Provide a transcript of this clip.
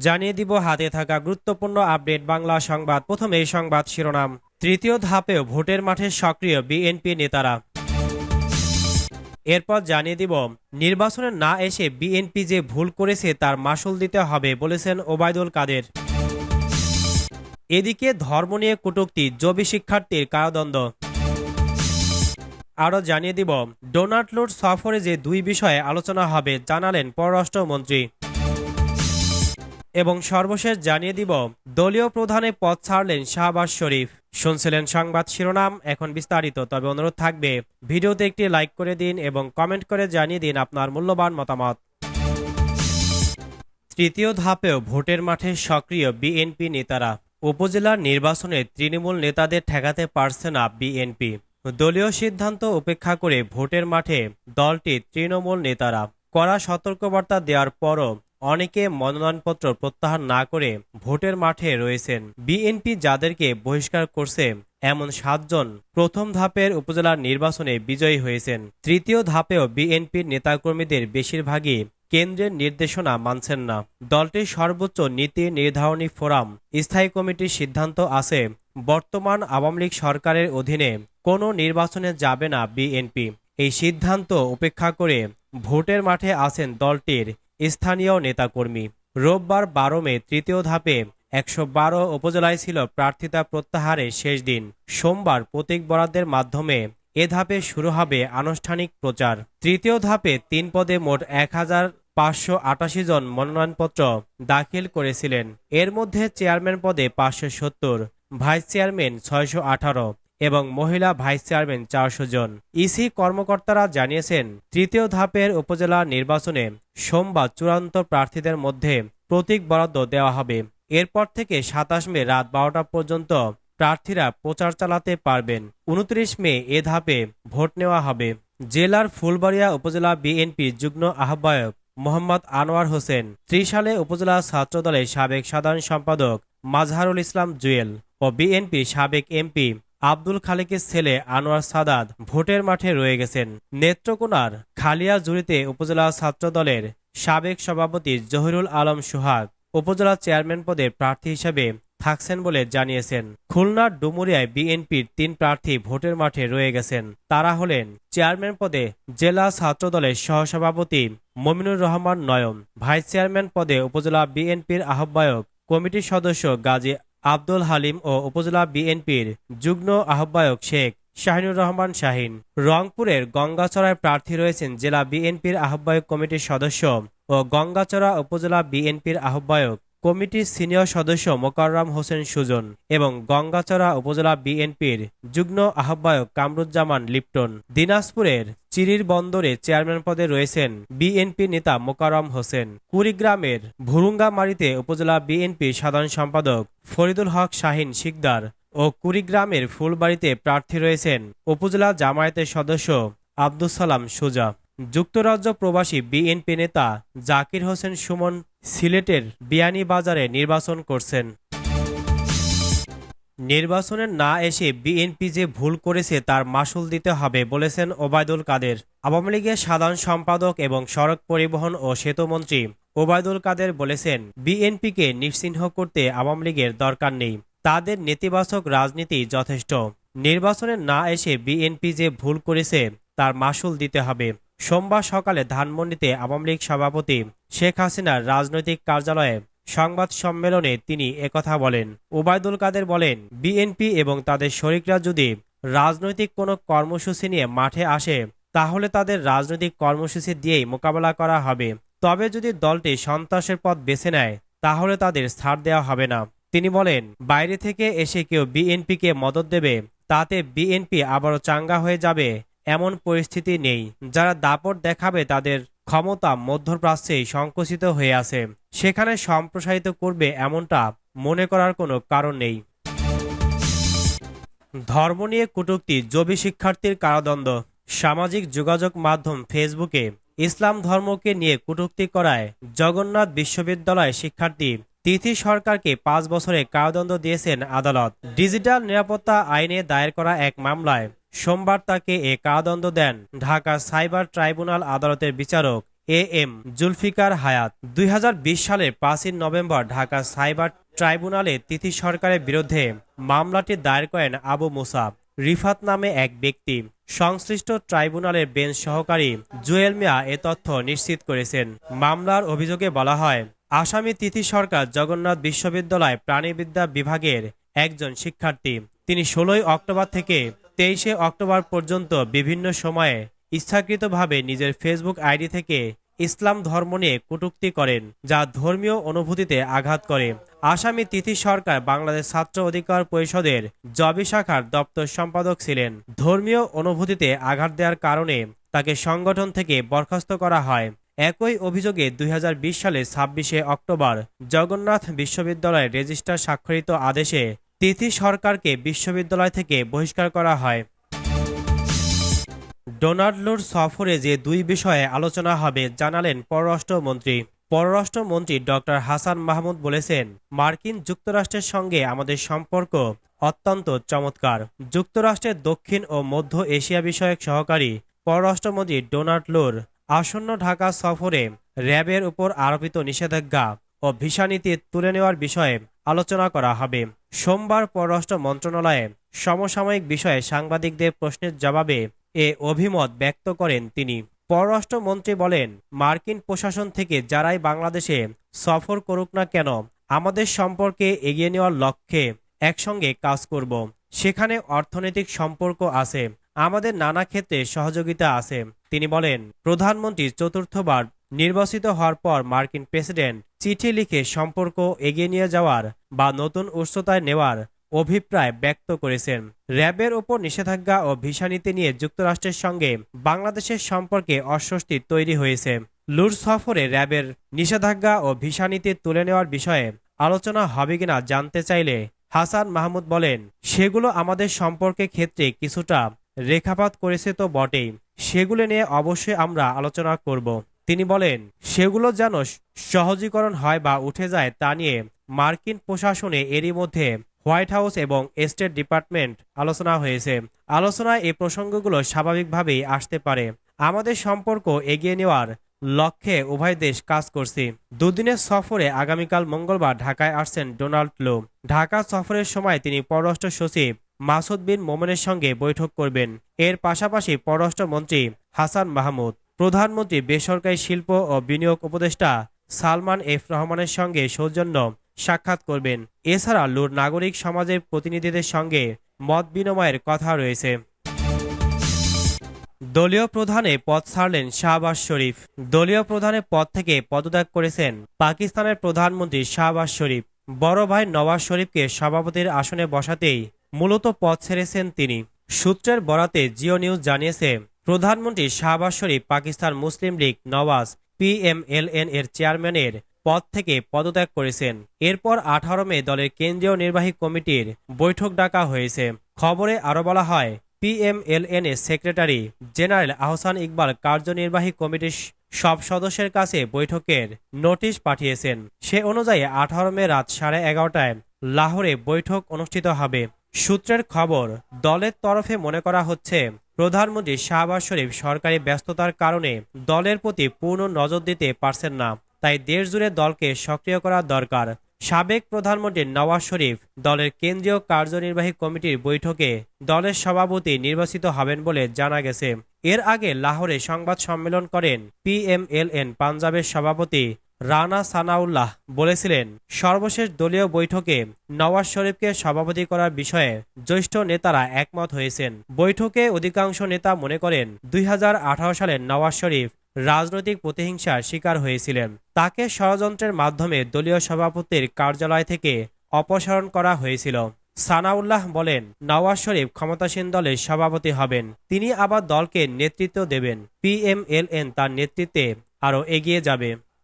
জানিয়ে দিব হাতে থাকা গুরুত্বপূর্ণ আপডেট বাংলা সংবাদ। প্রথমে এই সংবাদ শিরোনাম। তৃতীয় ধাপেও ভোটের মাঠে সক্রিয় বিএনপি নেতারা। এরপর জানিয়ে দিব নির্বাচনে না এসে বিএনপি যে ভুল করেছে তার মাসুল দিতে হবে বলেছেন ওবায়দুল কাদের। এদিকে ধর্ম নিয়ে কটূক্তি, জবি শিক্ষার্থীর কারাদণ্ড। আরও জানিয়ে দিব ডোনাল্ড ট্রাম্প সফরে যে দুই বিষয়ে আলোচনা হবে জানালেন পররাষ্ট্রমন্ত্রী। এবং সর্বশেষ জানিয়ে দিব দলীয় প্রধানে পদ ছাড়লেন শাহবাজ শরীফ। শুনছিলেন সংবাদ শিরোনাম, এখন বিস্তারিত। তবে অনুরোধ থাকবে ভিডিওতে একটি লাইক করে দিন এবং কমেন্ট করে জানিয়ে দিন আপনার মূল্যবান মতামত। তৃতীয় ধাপেও ভোটের মাঠে সক্রিয় বিএনপি নেতারা। উপজেলার নির্বাচনে তৃণমূল নেতাদের ঠেকাতে পারছে না বিএনপি। দলীয় সিদ্ধান্ত উপেক্ষা করে ভোটের মাঠে দলটির তৃণমূল নেতারা কড়া সতর্কবার্তা দেওয়ার পরও অনেকে মনোনয়নপত্র প্রত্যাহার না করে ভোটের মাঠে রয়েছেন। বিএনপি যাদেরকে বহিষ্কার করছে এমন 7 জন প্রথম ধাপের উপজেলার নির্বাচনে বিজয়ী হয়েছেন। তৃতীয় ধাপেও বিএনপির নেতাকর্মীদের বেশিরভাগই কেন্দ্রের নির্দেশনা মানছেন না। দলটির সর্বোচ্চ নীতি নির্ধারণী ফোরাম স্থায়ী কমিটির সিদ্ধান্ত আছে বর্তমান আওয়ামী লীগ সরকারের অধীনে কোনো নির্বাচনে যাবে না বিএনপি। এই সিদ্ধান্ত উপেক্ষা করে ভোটের মাঠে আছেন দলটির স্থানীয় নেতাকর্মী। রোববার 12 মে তৃতীয় ধাপে 112 উপজেলায় ছিল প্রার্থিতা প্রত্যাহারের শেষ দিন। সোমবার প্রতীক বরাদ্দের মাধ্যমে এ ধাপে শুরু হবে আনুষ্ঠানিক প্রচার। তৃতীয় ধাপে 3 পদে মোট 1588 জন মনোনয়নপত্র দাখিল করেছিলেন। এর মধ্যে চেয়ারম্যান পদে 570, ভাইস চেয়ারম্যান 618 এবং মহিলা ভাইস চেয়ারম্যান 400 জন। ইসি কর্মকর্তারা জানিয়েছেন তৃতীয় ধাপের উপজেলা নির্বাচনে সোমবার চূড়ান্ত প্রার্থীদের মধ্যে প্রতীক বরাদ্দ দেওয়া হবে। এরপর থেকে 27 মে রাত 12টা পর্যন্ত প্রার্থীরা প্রচার চালাতে পারবেন। 29 মে এ ধাপে ভোট নেওয়া হবে। জেলার ফুলবাড়িয়া উপজেলা বিএনপি যুগ্ম আহ্বায়ক মোহাম্মদ আনোয়ার হোসেন, ত্রিশালে উপজেলা ছাত্রদলের সাবেক সাধারণ সম্পাদক মাজহারুল ইসলাম জুয়েল ও বিএনপি সাবেক এমপি আব্দুল খালেকের ছেলে আনোয়ার সাদাত ভোটের মাঠে রয়ে গেছেন। নেত্রকোনার খালিয়াজুড়িতে উপজেলা ছাত্রদলের সাবেক সভাপতি জহিরুল আলম সোহাগ উপজেলা চেয়ারম্যান পদে প্রার্থী হিসেবে থাকছেন বলে জানিয়েছেন। খুলনার ডুমুরিয়ায় বিএনপির 3 প্রার্থী ভোটের মাঠে রয়ে গেছেন। তারা হলেন চেয়ারম্যান পদে জেলা ছাত্রদলের সহসভাপতি মমিনুর রহমান নয়ন, ভাইস চেয়ারম্যান পদে উপজেলা বিএনপির আহ্বায়ক কমিটির সদস্য গাজী আব্দুল হালিম ও উপজেলা বিএনপির যুগ্ম আহ্বায়ক শেখ শাহিনুর রহমান শাহিন। রংপুরের গঙ্গাচড়ায় প্রার্থী রয়েছেন জেলা বিএনপির আহ্বায়ক কমিটির সদস্য ও গঙ্গাচড়া উপজেলা বিএনপির আহ্বায়ক কমিটির সিনিয়র সদস্য মোকাররম হোসেন সুজন এবং গঙ্গাচড়া উপজেলা বিএনপির যুগ্ম আহ্বায়ক কামরুজ্জামান লিপ্টন। দিনাজপুরের চিরির বন্দরে চেয়ারম্যান পদে রয়েছেন বিএনপি নেতা মোকাররম হোসেন। কুড়িগ্রামের ভুরুঙ্গামারীতে উপজেলা বিএনপি সাধারণ সম্পাদক ফরিদুল হক শাহিন শিকদার ও কুড়িগ্রামের ফুলবাড়িতে প্রার্থী রয়েছেন উপজেলা জামায়াতের সদস্য আব্দুস সালাম সুজা। যুক্তরাজ্য প্রবাসী বিএনপি নেতা জাকির হোসেন সুমন সিলেটের বিয়ানীবাজারে নির্বাচন করছেন। নির্বাচনে না এসে বিএনপি যে ভুল করেছে তার মাসুল দিতে হবে বলেছেন ওবায়দুল কাদের। আওয়ামী লীগের সাধারণ সম্পাদক এবং সড়ক পরিবহন ও সেতুমন্ত্রী ওবায়দুল কাদের বলেছেন বিএনপিকে নিশ্চিহ্ন করতে আওয়ামী লীগের দরকার নেই, তাদের নেতিবাচক রাজনীতি যথেষ্ট। নির্বাচনে না এসে বিএনপি যে ভুল করেছে তার মাসুল দিতে হবে। সোমবার সকালে ধানমন্ডিতে আওয়ামী লীগ সভাপতি শেখ হাসিনার রাজনৈতিক কার্যালয়ে সংবাদ সম্মেলনে তিনি একথা বলেন। ওবায়দুল কাদের বলেন, বিএনপি এবং তাদের শরিকরা যদি রাজনৈতিক কোনো কর্মসূচি নিয়ে মাঠে আসে তাহলে তাদের রাজনৈতিক কর্মসূচি দিয়েই মোকাবেলা করা হবে। তবে যদি দলটি সন্ত্রাসের পথ বেছে নেয় তাহলে তাদের ছাড় দেওয়া হবে না। তিনি বলেন, বাইরে থেকে এসে কেউ বিএনপিকে মদদ দেবে তাতে বিএনপি আবারও চাঙ্গা হয়ে যাবে এমন পরিস্থিতি নেই। যারা দাপট দেখাবে তাদের ক্ষমতা মধ্যপ্রাচ্যেই সংকুচিত হয়ে আছে, সেখানে সম্প্রসারিত করবে এমনটা মনে করার কোনো কারণ নেই। ধর্ম নিয়ে কটূক্তি, জবি শিক্ষার্থীর কারাদণ্ড। সামাজিক যোগাযোগ মাধ্যম ফেসবুকে ইসলাম ধর্মকে নিয়ে কটূক্তি করায় জগন্নাথ বিশ্ববিদ্যালয় শিক্ষার্থী তিথি সরকারকে 5 বছরের কারাদণ্ড দিয়েছেন আদালত। ডিজিটাল নিরাপত্তা আইনে দায়ের করা এক মামলায় সোমবার তাকে এ কারাদণ্ড দেন ঢাকা সাইবার ট্রাইব্যুনাল আদালতের বিচারক AM জুলফিকার হায়াত। 2020 সালের 5 নভেম্বর ঢাকা সাইবার ট্রাইব্যুনালে তিথি সরকারের বিরুদ্ধে মামলাটি দায়ের করেন আবু মুসা রিফাত নামে এক ব্যক্তি। সংশ্লিষ্ট ট্রাইব্যুনালের বেঞ্চ সহকারী জুয়েল মিয়া এ তথ্য নিশ্চিত করেছেন। মামলার অভিযোগে বলা হয়, আসামি তিথি সরকার জগন্নাথ বিশ্ববিদ্যালয় প্রাণিবিদ্যা বিভাগের একজন শিক্ষার্থী। তিনি 16 অক্টোবর থেকে 23 অক্টোবর পর্যন্ত বিভিন্ন সময়ে ইচ্ছাকৃতভাবে নিজের ফেসবুক আইডি থেকে ইসলাম ধর্ম নিয়ে কটূক্তি করেন, যা ধর্মীয় অনুভূতিতে আঘাত করে। আসামি তিথি সরকার বাংলাদেশ ছাত্র অধিকার পরিষদের জবি শাখার দপ্তর সম্পাদক ছিলেন। ধর্মীয় অনুভূতিতে আঘাত দেওয়ার কারণে তাকে সংগঠন থেকে বরখাস্ত করা হয়। একই অভিযোগে 2020 সালের 26 অক্টোবর জগন্নাথ বিশ্ববিদ্যালয়ের রেজিস্ট্রার স্বাক্ষরিত আদেশে তিথি সরকারকে বিশ্ববিদ্যালয় থেকে বহিষ্কার করা হয়। ডোনাল্ড লুর সফরে যে দুই বিষয়ে আলোচনা হবে জানালেন পররাষ্ট্রমন্ত্রী। পররাষ্ট্রমন্ত্রী ডক্টর হাসান মাহমুদ বলেছেন, মার্কিন যুক্তরাষ্ট্রের সঙ্গে আমাদের সম্পর্ক অত্যন্ত চমৎকার। যুক্তরাষ্ট্রের দক্ষিণ ও মধ্য এশিয়া বিষয়ক সহকারী পররাষ্ট্রমন্ত্রী ডোনাল্ড লুর আসন্ন ঢাকা সফরে র্যাবের উপর আরোপিত নিষেধাজ্ঞা ও ভিসা নীতি তুলে নেওয়ার বিষয়ে আলোচনা করা হবে। সোমবার পররাষ্ট্র মন্ত্রণালয়ে সমসাময়িক বিষয়ে সাংবাদিকদের প্রশ্নের জবাবে এ অভিমত ব্যক্ত করেন তিনি। পররাষ্ট্রমন্ত্রী বলেন, মার্কিন প্রশাসন থেকে যারাই বাংলাদেশে সফর করুক না কেন, আমাদের সম্পর্কে এগিয়ে নেওয়ার লক্ষ্যে একসঙ্গে কাজ করব। সেখানে অর্থনৈতিক সম্পর্ক আছে, আমাদের নানা ক্ষেত্রে সহযোগিতা আছে। তিনি বলেন, প্রধানমন্ত্রী চতুর্থবার নির্বাচিত হওয়ার পর মার্কিন প্রেসিডেন্ট চিঠি লিখে সম্পর্ক এগিয়ে নিয়ে যাওয়ার বা নতুন উচ্চতায় নেওয়ার অভিপ্রায় ব্যক্ত করেছেন। র্যাবের ওপর নিষেধাজ্ঞা ও ভিসা নীতি নিয়ে যুক্তরাষ্ট্রের সঙ্গে বাংলাদেশের সম্পর্কে অস্বস্তি তৈরি হয়েছে। লুর সফরে র্যাবের নিষেধাজ্ঞা ও ভিসা নীতি তুলে নেওয়ার বিষয়ে আলোচনা হবে কিনা জানতে চাইলে হাসান মাহমুদ বলেন, সেগুলো আমাদের সম্পর্কের ক্ষেত্রে কিছুটা রেখাপাত করেছে তো বটেই, সেগুলো নিয়ে অবশ্যই আমরা আলোচনা করব। তিনি বলেন, সেগুলো যেন সহজীকরণ হয় বা উঠে যায় তা নিয়ে মার্কিন প্রশাসনে এরই মধ্যে হোয়াইট হাউস এবং স্টেট ডিপার্টমেন্ট আলোচনা হয়েছে। আলোচনায় এই প্রসঙ্গগুলো স্বাভাবিকভাবেই আসতে পারে। আমাদের সম্পর্ক এগিয়ে নেওয়ার লক্ষ্যে উভয় দেশ কাজ করছি। দুদিনের সফরে আগামীকাল মঙ্গলবার ঢাকায় আসছেন ডোনাল্ড লু। ঢাকা সফরের সময় তিনি পররাষ্ট্র সচিব মাসুদ বিন মোমেনের সঙ্গে বৈঠক করবেন। এর পাশাপাশি পররাষ্ট্রমন্ত্রী হাসান মাহমুদ, প্রধানমন্ত্রী বেসরকারি শিল্প ও বিনিয়োগ উপদেষ্টা সালমান এফ রহমানের সঙ্গে সৌজন্য সাক্ষাৎ করবেন। এছাড়া লুর নাগরিক সমাজের প্রতিনিধিদের সঙ্গে মত বিনিময়ের কথা রয়েছে। দলীয় প্রধানে পদ ছাড়লেন শাহবাজ শরীফ। দলীয় প্রধানের পদ থেকে পদত্যাগ করেছেন পাকিস্তানের প্রধানমন্ত্রী শাহবাজ শরীফ। বড় ভাই নওয়াজ শরীফকে সভাপতির আসনে বসাতেই মূলত পদ ছেড়েছেন তিনি। সূত্রের বরাতে জিও নিউজ জানিয়েছে, প্রধানমন্ত্রী শাহবাজ শরীফ পাকিস্তান মুসলিম লীগ নওয়াজ PMLN এর চেয়ারম্যানের পদ থেকে পদত্যাগ করেছেন। এরপর 18 মে দলের কেন্দ্রীয় নির্বাহী কমিটির বৈঠক ডাকা হয়েছে। খবরে আরো বলা হয়, PMLN এর সেক্রেটারি জেনারেল আহসান ইকবাল কার্যনির্বাহী কমিটির সব সদস্যের কাছে বৈঠকের নোটিশ পাঠিয়েছেন। সে অনুযায়ী 18 মে রাত 11:30টায় লাহোরে বৈঠক অনুষ্ঠিত হবে। সূত্রের খবর, দলের তরফে মনে করা হচ্ছে, প্রধানমন্ত্রী শাহবাজ শরীফ সরকারি ব্যস্ততার কারণে দলের প্রতি পূর্ণ নজর দিতে পারছেন না, তাই দেশ জুড়ে দলকে সক্রিয় করা দরকার। সাবেক প্রধানমন্ত্রী নওয়াজ শরীফ দলের কেন্দ্রীয় কার্যনির্বাহী কমিটির বৈঠকে দলের সভাপতি নির্বাচিত হবেন বলে জানা গেছে। এর আগে লাহোরে সংবাদ সম্মেলন করেন PMLN পাঞ্জাবের সভাপতি রানা সানাউল্লাহ। বলেছিলেন, সর্বশেষ দলীয় বৈঠকে নওয়াজ শরীফকে সভাপতি করার বিষয়ে জ্যেষ্ঠ নেতারা একমত হয়েছেন। বৈঠকে অধিকাংশ নেতা মনে করেন 2018 সালে নওয়াজ শরীফ রাজনৈতিক প্রতিহিংসার শিকার হয়েছিলেন। তাকে ষড়যন্ত্রের মাধ্যমে দলীয় সভাপতির কার্যালয় থেকে অপসারণ করা হয়েছিল। সানাউল্লাহ বলেন, নওয়াজ শরীফ ক্ষমতাসীন দলের সভাপতি হবেন, তিনি আবার দলকে নেতৃত্ব দেবেন। PMLN তার নেতৃত্বে আরও এগিয়ে যাবে।